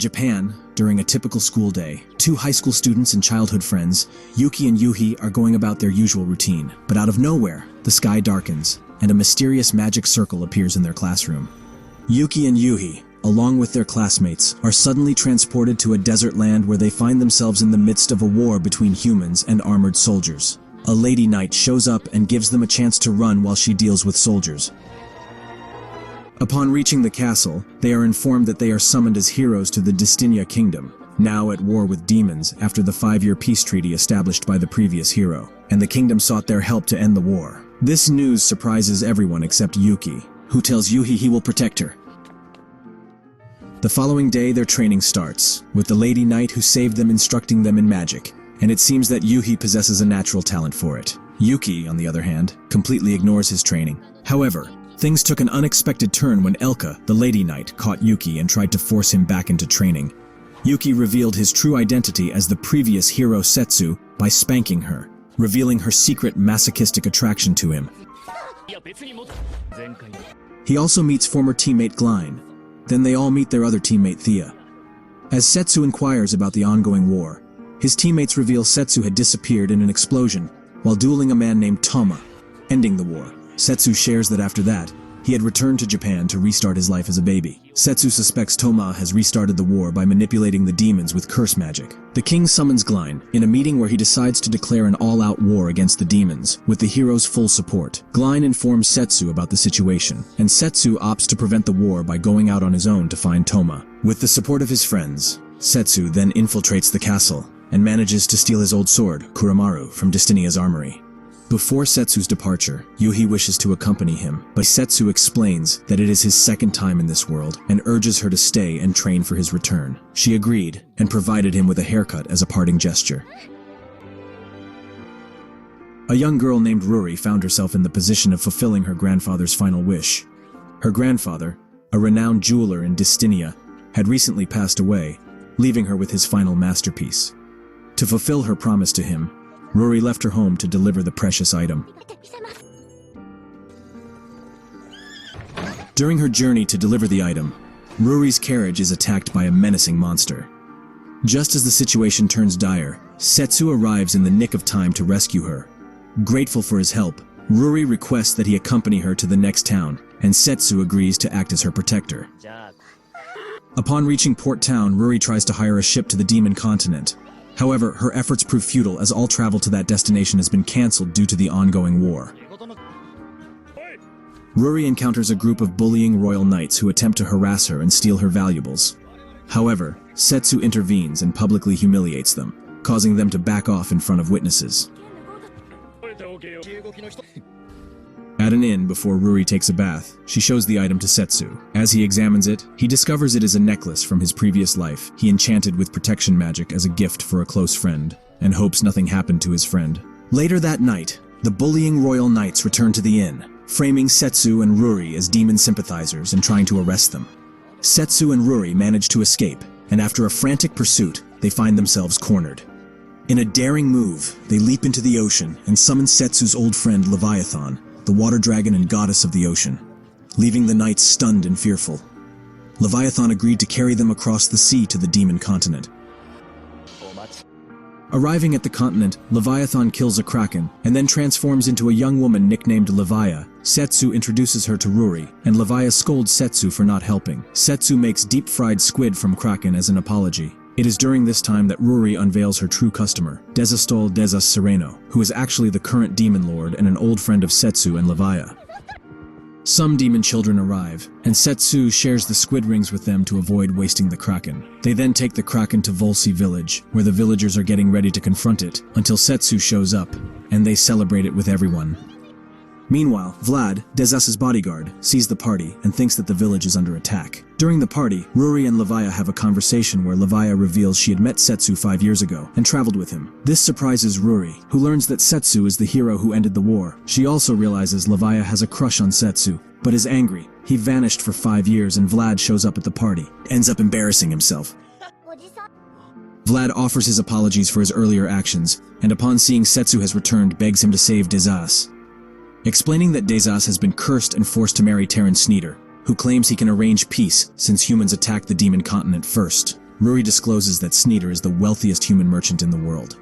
Japan, during a typical school day, two high school students and childhood friends, Yuki and Yuhi, are going about their usual routine. But out of nowhere, the sky darkens, and a mysterious magic circle appears in their classroom. Yuki and Yuhi, along with their classmates, are suddenly transported to a desert land where they find themselves in the midst of a war between humans and armored soldiers. A lady knight shows up and gives them a chance to run while she deals with soldiers. Upon reaching the castle, they are informed that they are summoned as heroes to the Distinia kingdom, now at war with demons after the 5-year peace treaty established by the previous hero, and the kingdom sought their help to end the war. This news surprises everyone except Yuki, who tells Yuhi he will protect her. The following day their training starts, with the lady knight who saved them instructing them in magic, and it seems that Yuhi possesses a natural talent for it. Yuki, on the other hand, completely ignores his training. However, things took an unexpected turn when Elka, the Lady Knight, caught Yuki and tried to force him back into training. Yuki revealed his true identity as the previous hero Setsu by spanking her, revealing her secret masochistic attraction to him. He also meets former teammate Glein. Then they all meet their other teammate Thea. As Setsu inquires about the ongoing war, his teammates reveal Setsu had disappeared in an explosion while dueling a man named Toma, ending the war. Setsu shares that after that, he had returned to Japan to restart his life as a baby. Setsu suspects Toma has restarted the war by manipulating the demons with curse magic. The king summons Glein in a meeting where he decides to declare an all-out war against the demons, with the hero's full support. Glein informs Setsu about the situation, and Setsu opts to prevent the war by going out on his own to find Toma. With the support of his friends, Setsu then infiltrates the castle and manages to steal his old sword, Kuramaru, from Destinia's armory. Before Setsu's departure, Yuhi wishes to accompany him, but Setsu explains that it is his second time in this world and urges her to stay and train for his return. She agreed and provided him with a haircut as a parting gesture. A young girl named Ruri found herself in the position of fulfilling her grandfather's final wish. Her grandfather, a renowned jeweler in Distinia, had recently passed away, leaving her with his final masterpiece. To fulfill her promise to him, Ruri left her home to deliver the precious item. During her journey to deliver the item, Ruri's carriage is attacked by a menacing monster. Just as the situation turns dire, Setsu arrives in the nick of time to rescue her. Grateful for his help, Ruri requests that he accompany her to the next town, and Setsu agrees to act as her protector. Upon reaching Port Town, Ruri tries to hire a ship to the Demon Continent. However, her efforts prove futile as all travel to that destination has been cancelled due to the ongoing war. Ruri encounters a group of bullying royal knights who attempt to harass her and steal her valuables. However, Setsu intervenes and publicly humiliates them, causing them to back off in front of witnesses. At an inn before Ruri takes a bath, she shows the item to Setsu. As he examines it, he discovers it is a necklace from his previous life he enchanted with protection magic as a gift for a close friend, and hopes nothing happened to his friend. Later that night, the bullying royal knights return to the inn, framing Setsu and Ruri as demon sympathizers and trying to arrest them. Setsu and Ruri manage to escape, and after a frantic pursuit, they find themselves cornered. In a daring move, they leap into the ocean and summon Setsu's old friend Leviathan, the water dragon and goddess of the ocean, leaving the knights stunned and fearful. Leviathan agreed to carry them across the sea to the Demon Continent. Arriving at the continent, Leviathan kills a kraken and then transforms into a young woman nicknamed Levia. Setsu introduces her to Ruri, and Levia scolds Setsu for not helping. Setsu makes deep-fried squid from kraken as an apology. It is during this time that Ruri unveils her true customer, Desistol Desas Sereno, who is actually the current demon lord and an old friend of Setsu and Levia. Some demon children arrive, and Setsu shares the squid rings with them to avoid wasting the kraken. They then take the kraken to Volsi village, where the villagers are getting ready to confront it, until Setsu shows up, and they celebrate it with everyone. Meanwhile, Vlad, Desas's bodyguard, sees the party and thinks that the village is under attack. During the party, Ruri and Levia have a conversation where Levia reveals she had met Setsu 5 years ago and traveled with him. This surprises Ruri, who learns that Setsu is the hero who ended the war. She also realizes Levia has a crush on Setsu, but is angry. He vanished for 5 years and Vlad shows up at the party, ends up embarrassing himself. Vlad offers his apologies for his earlier actions, and upon seeing Setsu has returned, begs him to save Desas. Explaining that Desas has been cursed and forced to marry Terran Sneeder, who claims he can arrange peace since humans attacked the Demon Continent first. Ruri discloses that Sneeder is the wealthiest human merchant in the world.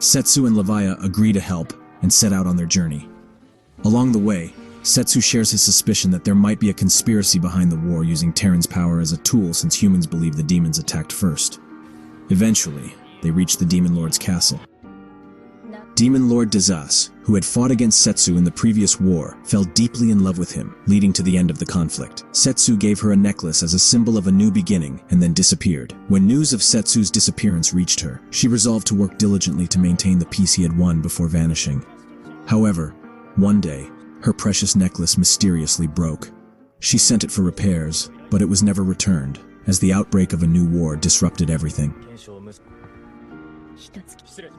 Setsu and Leviah agree to help and set out on their journey. Along the way, Setsu shares his suspicion that there might be a conspiracy behind the war using Terran's power as a tool since humans believe the demons attacked first. Eventually, they reach the Demon Lord's castle. Demon Lord Dezas, who had fought against Setsu in the previous war, fell deeply in love with him, leading to the end of the conflict. Setsu gave her a necklace as a symbol of a new beginning and then disappeared. When news of Setsu's disappearance reached her, she resolved to work diligently to maintain the peace he had won before vanishing. However, one day, her precious necklace mysteriously broke. She sent it for repairs, but it was never returned, as the outbreak of a new war disrupted everything.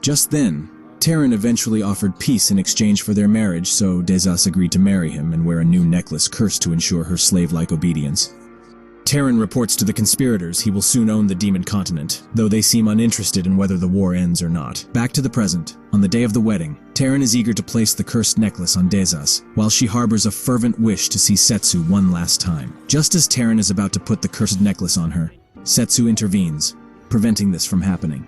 Just then, Terran eventually offered peace in exchange for their marriage, so Dezas agreed to marry him and wear a new necklace cursed to ensure her slave-like obedience. Terran reports to the conspirators he will soon own the demon continent, though they seem uninterested in whether the war ends or not. Back to the present. On the day of the wedding, Terran is eager to place the cursed necklace on Dezas, while she harbors a fervent wish to see Setsu one last time. Just as Terran is about to put the cursed necklace on her, Setsu intervenes, preventing this from happening.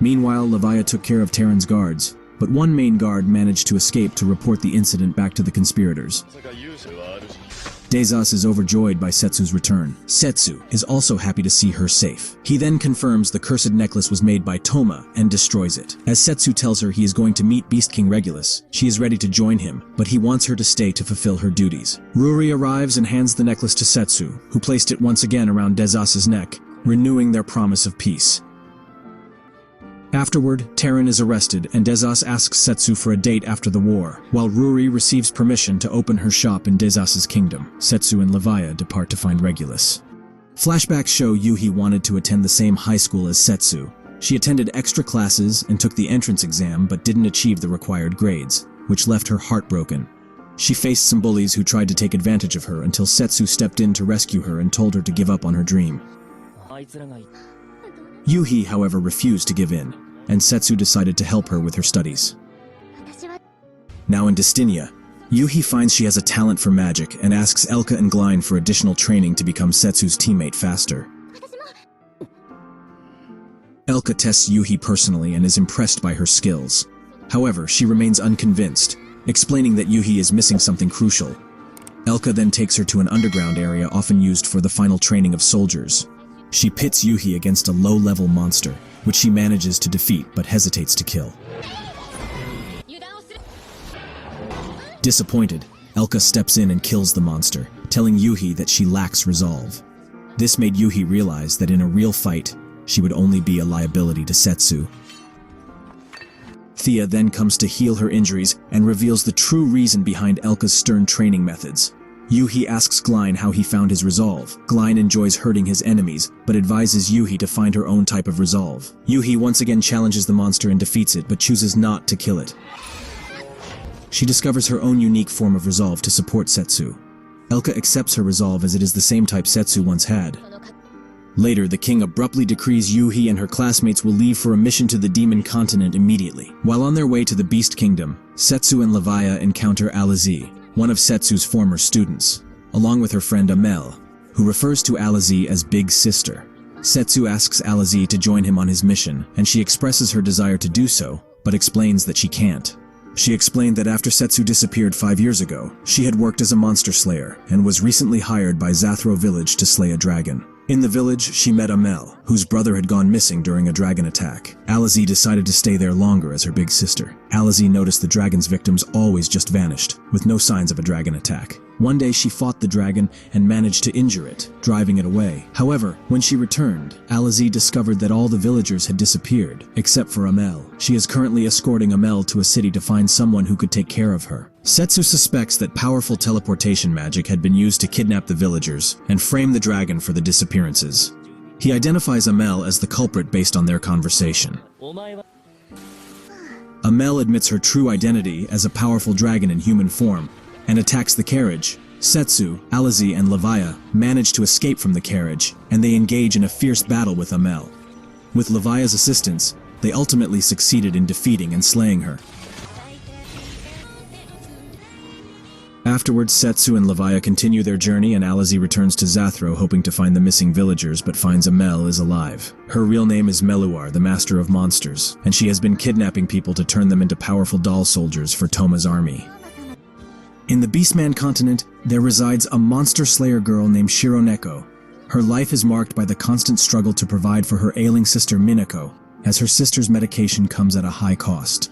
Meanwhile, Leviah took care of Terran's guards, but one main guard managed to escape to report the incident back to the conspirators. Dezas is overjoyed by Setsu's return. Setsu is also happy to see her safe. He then confirms the cursed necklace was made by Toma and destroys it. As Setsu tells her he is going to meet Beast King Regulus, she is ready to join him, but he wants her to stay to fulfill her duties. Ruri arrives and hands the necklace to Setsu, who placed it once again around Dezas's neck, renewing their promise of peace. Afterward, Terran is arrested and Dezas asks Setsu for a date after the war, while Ruri receives permission to open her shop in Dezas's kingdom. Setsu and Leviah depart to find Regulus. Flashbacks show Yuhi wanted to attend the same high school as Setsu. She attended extra classes and took the entrance exam but didn't achieve the required grades, which left her heartbroken. She faced some bullies who tried to take advantage of her until Setsu stepped in to rescue her and told her to give up on her dream. Yuhi, however, refused to give in, and Setsu decided to help her with her studies. Now in Destinia, Yuhi finds she has a talent for magic and asks Elka and Glein for additional training to become Setsu's teammate faster. Elka tests Yuhi personally and is impressed by her skills. However, she remains unconvinced, explaining that Yuhi is missing something crucial. Elka then takes her to an underground area often used for the final training of soldiers. She pits Yuhi against a low-level monster, which she manages to defeat but hesitates to kill. Disappointed, Elka steps in and kills the monster, telling Yuhi that she lacks resolve. This made Yuhi realize that in a real fight, she would only be a liability to Setsu. Thea then comes to heal her injuries and reveals the true reason behind Elka's stern training methods. Yuhi asks Glein how he found his resolve. Glein enjoys hurting his enemies, but advises Yuhi to find her own type of resolve. Yuhi once again challenges the monster and defeats it, but chooses not to kill it. She discovers her own unique form of resolve to support Setsu. Elka accepts her resolve as it is the same type Setsu once had. Later, the king abruptly decrees Yuhi and her classmates will leave for a mission to the demon continent immediately. While on their way to the Beast Kingdom, Setsu and Leviah encounter Alizi, one of Setsu's former students, along with her friend Amel, who refers to Alizi as Big Sister. Setsu asks Alizi to join him on his mission, and she expresses her desire to do so, but explains that she can't. She explained that after Setsu disappeared 5 years ago, she had worked as a monster slayer, and was recently hired by Zathro village to slay a dragon. In the village, she met Amel, whose brother had gone missing during a dragon attack. Alizi decided to stay there longer as her big sister. Alizi noticed the dragon's victims always just vanished, with no signs of a dragon attack. One day she fought the dragon and managed to injure it, driving it away. However, when she returned, Alizi discovered that all the villagers had disappeared, except for Amel. She is currently escorting Amel to a city to find someone who could take care of her. Setsu suspects that powerful teleportation magic had been used to kidnap the villagers and frame the dragon for the disappearances. He identifies Amel as the culprit based on their conversation. Amel admits her true identity as a powerful dragon in human form and attacks the carriage. Setsu, Alizi, and Leviah manage to escape from the carriage, and they engage in a fierce battle with Amel. With Leviah's assistance, they ultimately succeeded in defeating and slaying her. Afterwards, Setsu and Levaya continue their journey and Alize returns to Zathro hoping to find the missing villagers but finds Amel is alive. Her real name is Meluar, the master of monsters, and she has been kidnapping people to turn them into powerful doll soldiers for Toma's army. In the Beastman continent, there resides a monster slayer girl named Shironeko. Her life is marked by the constant struggle to provide for her ailing sister Minako, as her sister's medication comes at a high cost.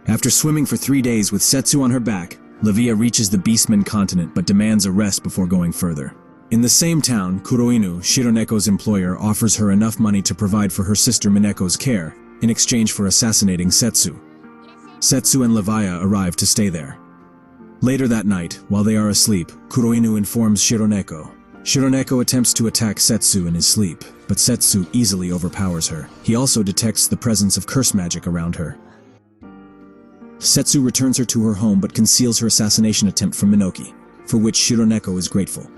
After swimming for 3 days with Setsu on her back, Levia reaches the Beastman continent but demands a rest before going further. In the same town, Kuroinu, Shironeko's employer, offers her enough money to provide for her sister Mineko's care, in exchange for assassinating Setsu. Setsu and Levaya arrive to stay there. Later that night, while they are asleep, Kuroinu informs Shironeko. Shironeko attempts to attack Setsu in his sleep, but Setsu easily overpowers her. He also detects the presence of curse magic around her. Setsu returns her to her home but conceals her assassination attempt from Minoki, for which Shironeko is grateful.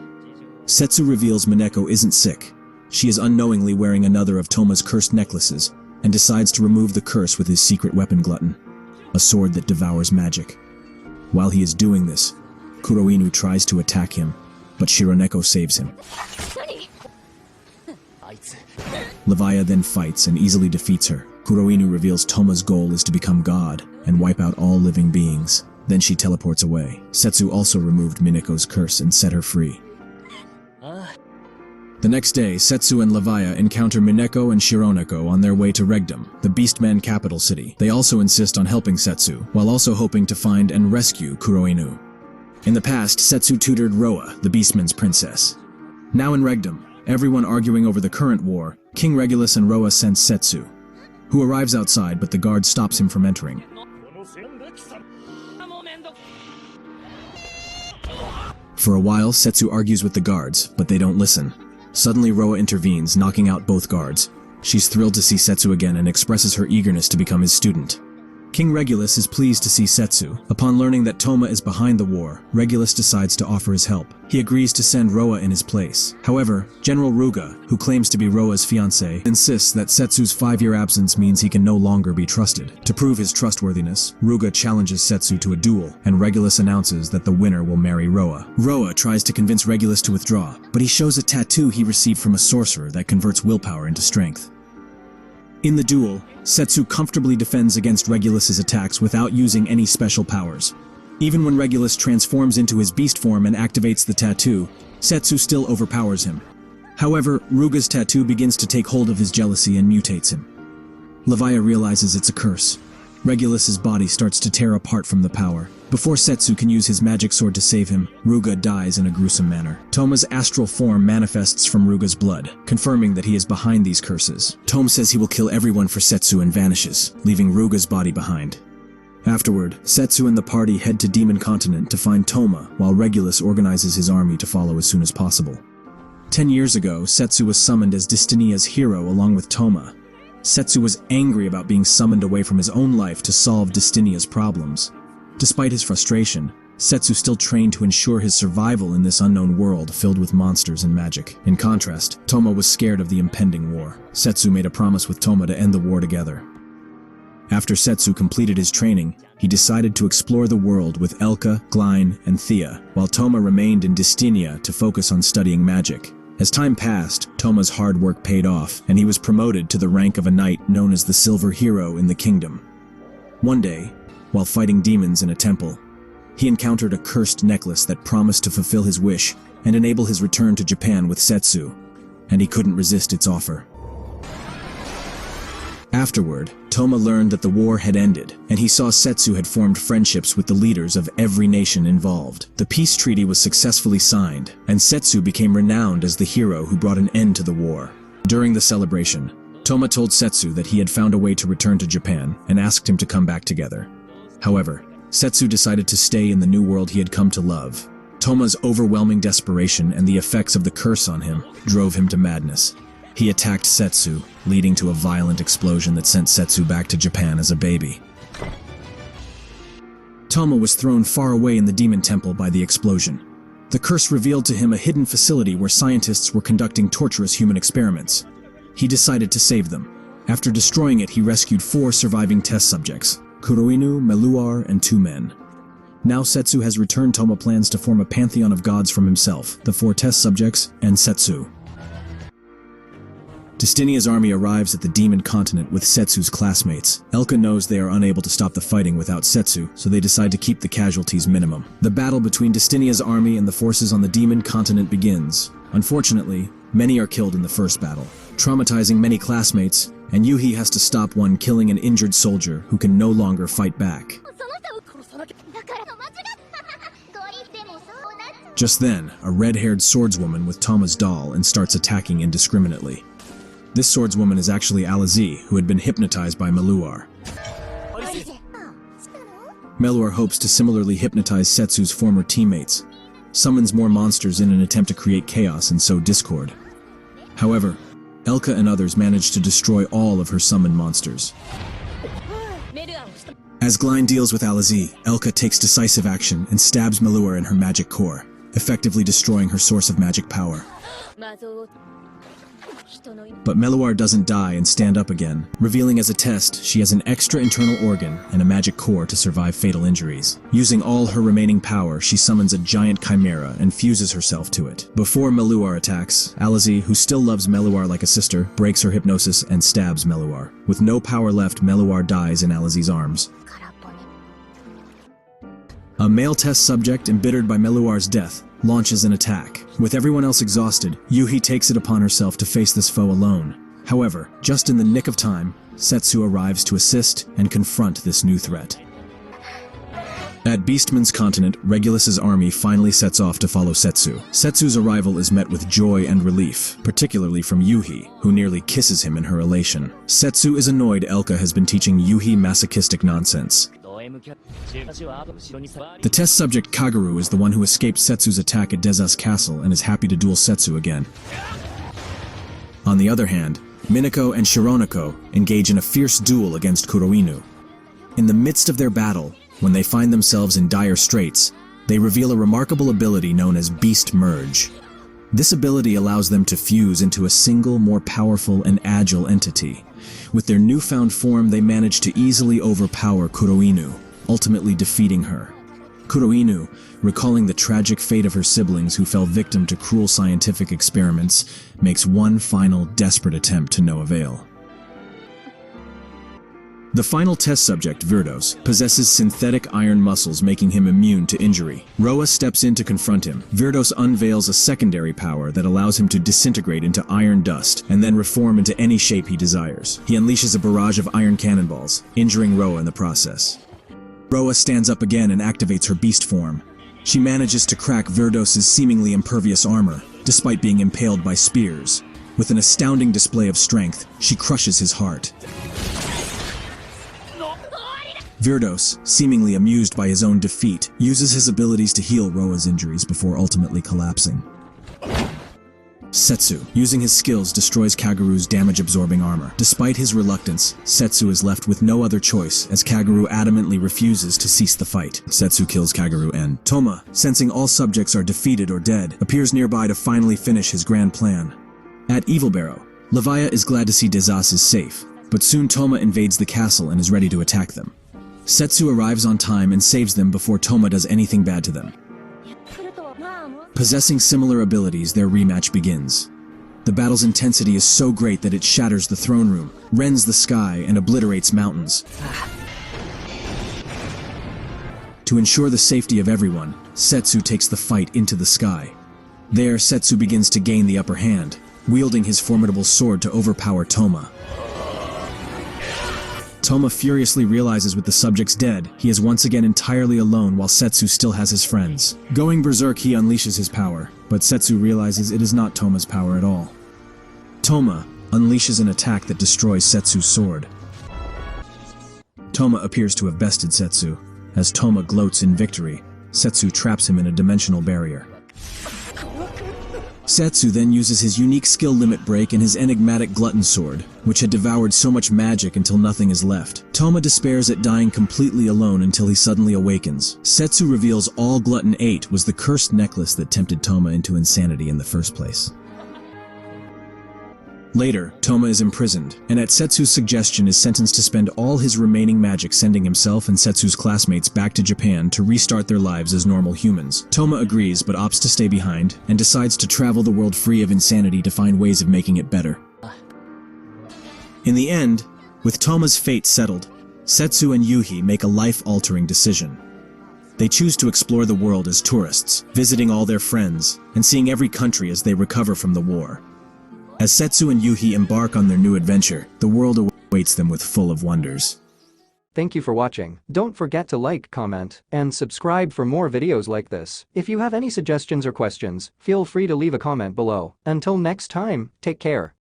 Setsu reveals Mineko isn't sick. She is unknowingly wearing another of Toma's cursed necklaces, and decides to remove the curse with his secret weapon glutton, a sword that devours magic. While he is doing this, Kuroinu tries to attack him, but Shironeko saves him. Levaya then fights and easily defeats her. Kuroinu reveals Toma's goal is to become God and wipe out all living beings. Then she teleports away. Setsu also removed Mineko's curse and set her free. The next day, Setsu and Levaya encounter Mineko and Shironeko on their way to Regdom, the Beastman capital city. They also insist on helping Setsu, while also hoping to find and rescue Kuroinu. In the past, Setsu tutored Roa, the Beastman's princess. Now in Regdom, everyone arguing over the current war, King Regulus and Roa sends Setsu, who arrives outside but the guard stops him from entering. For a while, Setsu argues with the guards, but they don't listen. Suddenly, Roa intervenes, knocking out both guards. She's thrilled to see Setsu again and expresses her eagerness to become his student. King Regulus is pleased to see Setsu. Upon learning that Toma is behind the war, Regulus decides to offer his help. He agrees to send Roa in his place. However, General Ruga, who claims to be Roa's fiancé, insists that Setsu's 5-year absence means he can no longer be trusted. To prove his trustworthiness, Ruga challenges Setsu to a duel, and Regulus announces that the winner will marry Roa. Roa tries to convince Regulus to withdraw, but he shows a tattoo he received from a sorcerer that converts willpower into strength. In the duel, Setsu comfortably defends against Regulus's attacks without using any special powers. Even when Regulus transforms into his beast form and activates the tattoo, Setsu still overpowers him. However, Ruga's tattoo begins to take hold of his jealousy and mutates him. Levaya realizes it's a curse. Regulus's body starts to tear apart from the power. Before Setsu can use his magic sword to save him, Ruga dies in a gruesome manner. Toma's astral form manifests from Ruga's blood, confirming that he is behind these curses. Toma says he will kill everyone for Setsu and vanishes, leaving Ruga's body behind. Afterward, Setsu and the party head to Demon Continent to find Toma, while Regulus organizes his army to follow as soon as possible. 10 years ago, Setsu was summoned as Destinia's hero along with Toma. Setsu was angry about being summoned away from his own life to solve Destinia's problems. Despite his frustration, Setsu still trained to ensure his survival in this unknown world filled with monsters and magic. In contrast, Toma was scared of the impending war. Setsu made a promise with Toma to end the war together. After Setsu completed his training, he decided to explore the world with Elka, Glein, and Thea, while Toma remained in Destinia to focus on studying magic. As time passed, Toma's hard work paid off, and he was promoted to the rank of a knight known as the Silver Hero in the kingdom. One day, while fighting demons in a temple, he encountered a cursed necklace that promised to fulfill his wish and enable his return to Japan with Setsu, and he couldn't resist its offer. Afterward, Toma learned that the war had ended, and he saw Setsu had formed friendships with the leaders of every nation involved. The peace treaty was successfully signed, and Setsu became renowned as the hero who brought an end to the war. During the celebration, Toma told Setsu that he had found a way to return to Japan and asked him to come back together. However, Setsu decided to stay in the new world he had come to love. Toma's overwhelming desperation and the effects of the curse on him drove him to madness. He attacked Setsu, leading to a violent explosion that sent Setsu back to Japan as a baby. Toma was thrown far away in the demon temple by the explosion. The curse revealed to him a hidden facility where scientists were conducting torturous human experiments. He decided to save them. After destroying it, he rescued 4 surviving test subjects: Kuroinu, Meluar, and 2 men. Now Setsu has returned. Toma plans to form a pantheon of gods from himself, the 4 test subjects, and Setsu. Destinia's army arrives at the demon continent with Setsu's classmates. Elka knows they are unable to stop the fighting without Setsu, so they decide to keep the casualties minimum. The battle between Destinia's army and the forces on the demon continent begins. Unfortunately, many are killed in the first battle, traumatizing many classmates, and Yuhi has to stop one, killing an injured soldier who can no longer fight back. Just then, a red-haired swordswoman with Toma's doll and starts attacking indiscriminately. This swordswoman is actually Alize, who had been hypnotized by Meluar. Meluar hopes to similarly hypnotize Setsu's former teammates, summons more monsters in an attempt to create chaos and sow discord. However, Elka and others manage to destroy all of her summoned monsters. As Glein deals with Alize, Elka takes decisive action and stabs Meluar in her magic core, effectively destroying her source of magic power. But Meluar doesn't die and stand up again, revealing as a test she has an extra internal organ and a magic core to survive fatal injuries. Using all her remaining power, she summons a giant chimera and fuses herself to it. Before Meluar attacks, Alize, who still loves Meluar like a sister, breaks her hypnosis and stabs Meluar. With no power left, Meluar dies in Alize's arms. A male test subject, embittered by Meluar's death, launches an attack. With everyone else exhausted, Yuhi takes it upon herself to face this foe alone. However, just in the nick of time, Setsu arrives to assist and confront this new threat. At Beastman's continent, Regulus's army finally sets off to follow Setsu. Setsu's arrival is met with joy and relief, particularly from Yuhi, who nearly kisses him in her elation. Setsu is annoyed Elka has been teaching Yuhi masochistic nonsense. The test subject Kaguru is the one who escaped Setsu's attack at Desa's castle and is happy to duel Setsu again. On the other hand, Minako and Shironako engage in a fierce duel against Kuroinu. In the midst of their battle, when they find themselves in dire straits, they reveal a remarkable ability known as Beast Merge. This ability allows them to fuse into a single, more powerful and agile entity. With their newfound form, they manage to easily overpower Kuroinu, ultimately defeating her. Kuroinu, recalling the tragic fate of her siblings who fell victim to cruel scientific experiments, makes one final, desperate attempt to no avail. The final test subject, Virdos, possesses synthetic iron muscles, making him immune to injury. Roa steps in to confront him. Virdos unveils a secondary power that allows him to disintegrate into iron dust and then reform into any shape he desires. He unleashes a barrage of iron cannonballs, injuring Roa in the process. Roa stands up again and activates her beast form. She manages to crack Virdos' seemingly impervious armor, despite being impaled by spears. With an astounding display of strength, she crushes his heart. Virdos, seemingly amused by his own defeat, uses his abilities to heal Roa's injuries before ultimately collapsing. Setsu, using his skills, destroys Kaguru's damage-absorbing armor. Despite his reluctance, Setsu is left with no other choice, as Kaguru adamantly refuses to cease the fight. Setsu kills Kaguru and Toma, sensing all subjects are defeated or dead, appears nearby to finally finish his grand plan. At Evil Barrow, Levia is glad to see Desas is safe, but soon Toma invades the castle and is ready to attack them. Setsu arrives on time and saves them before Toma does anything bad to them. Possessing similar abilities, their rematch begins. The battle's intensity is so great that it shatters the throne room, rends the sky, and obliterates mountains. To ensure the safety of everyone, Setsu takes the fight into the sky. There, Setsu begins to gain the upper hand, wielding his formidable sword to overpower Toma. Toma furiously realizes with the subjects dead, he is once again entirely alone while Setsu still has his friends. Going berserk, he unleashes his power, but Setsu realizes it is not Toma's power at all. Toma unleashes an attack that destroys Setsu's sword. Toma appears to have bested Setsu. As Toma gloats in victory, Setsu traps him in a dimensional barrier. Setsu then uses his unique skill limit break and his enigmatic glutton sword, which had devoured so much magic until nothing is left. Toma despairs at dying completely alone until he suddenly awakens. Setsu reveals all Glutton 8 was the cursed necklace that tempted Toma into insanity in the first place. Later, Toma is imprisoned, and at Setsu's suggestion is sentenced to spend all his remaining magic sending himself and Setsu's classmates back to Japan to restart their lives as normal humans. Toma agrees but opts to stay behind, and decides to travel the world free of insanity to find ways of making it better. In the end, with Toma's fate settled, Setsu and Yuhi make a life-altering decision. They choose to explore the world as tourists, visiting all their friends, and seeing every country as they recover from the war. As Setsu and Yuhi embark on their new adventure, the world awaits them with full of wonders. Thank you for watching. Don't forget to like, comment, and subscribe for more videos like this. If you have any suggestions or questions, feel free to leave a comment below. Until next time, take care.